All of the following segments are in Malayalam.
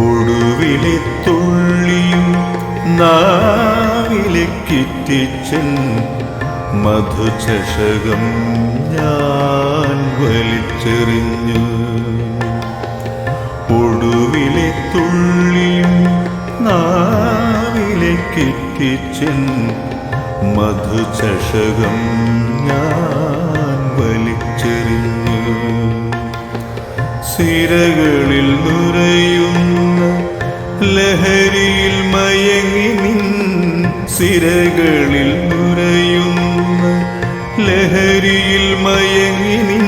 ഒടുവിലെ തുള്ളിയും നാവിലേക്കിറ്റിച്ചൻ മധുചഷകം ഞാൻ വലിച്ചെറിഞ്ഞു. ഒടുവിലെ തുള്ളിയും നാവിലേക്കിറ്റിച്ചൻ മധുചഷകം ഞാൻ വലിച്ചെറിഞ്ഞു. സിരകളിൽ നുരയുന്ന ലഹരിയിൽ മയങ്ങി നിൻ, സിരകളിൽ നുരയുന്ന ലഹരിയിൽ മയങ്ങി നിൻ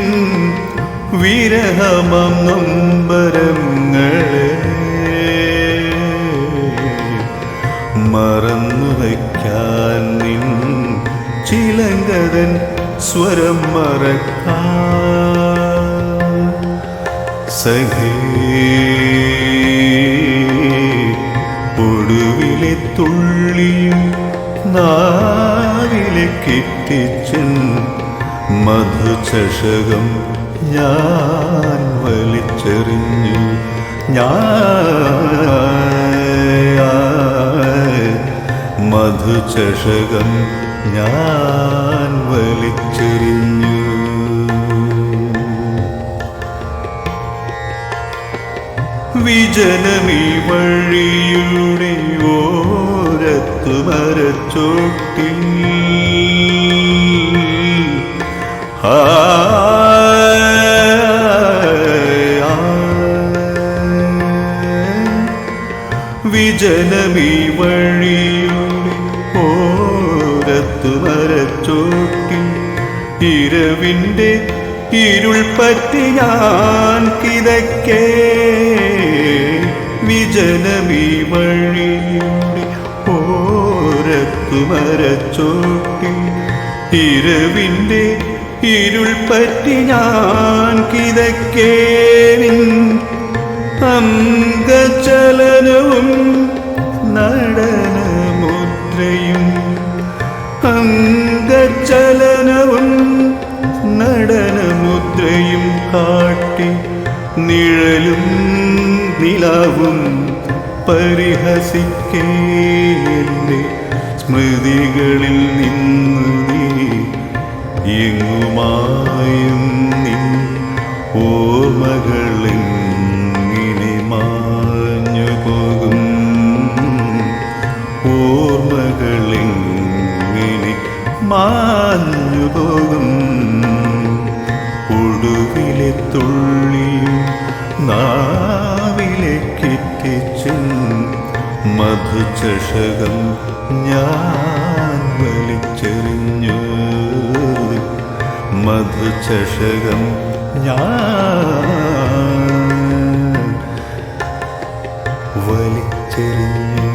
വിരഹമം നൊമ്പരങ്ങളെ മറന്നു വയ്ക്കാൻ നിൻ ചിലങ്കതൻ സ്വരം മറക്കാൻ സഖേ. ഒടുവിലെ തുള്ളിയും നാവിലേക്കിറ്റിച്ചൻ മധുചഷകം ഞാൻ വലിച്ചെറിഞ്ഞു. മധുചഷകം ഞാൻ വലിച്ചെറിഞ്ഞു. വിജനമീ വഴിയുടെ ഓരത്തു മരച്ചോട്ടിൽ വിജനമീ വഴിയുടെ ഓരത്തു മരച്ചോട്ടിൽ ഇരവിൻ്റെ ഇരുൾ പറ്റി ഞാൻ കിതക്കേ. വിജനമീ വഴിയുടെ ഓരത്തു മരച്ചോട്ടിൽ ഇരവിൻ്റെ ഇരുൾ പറ്റി ഞാൻ കിതക്കേ. അംഗചലനവും നടനമുദ്രയും അംഗചലനവും നടനമുദ്രയും കാട്ടി നിഴലും നിലാവും പരിഹസിക്കേ. എൻ്റെ സ്മൃതികളിൽ നിന്നു നീ എങ്ങുമായും നിൻ ഓർമ്മകളെങ്ങനെ മാഞ്ഞു പോകും, ഓർമ്മകളെങ്ങനെ മാഞ്ഞു പോകും. ഒടുവിലെ തുള്ളിയും നാവിലേക്കിറ്റിച്ചൻ മധുചഷകം ഞാൻ വലിച്ചെറിഞ്ഞു. മധുചഷകം ഞാൻ വലിച്ചെറിഞ്ഞു.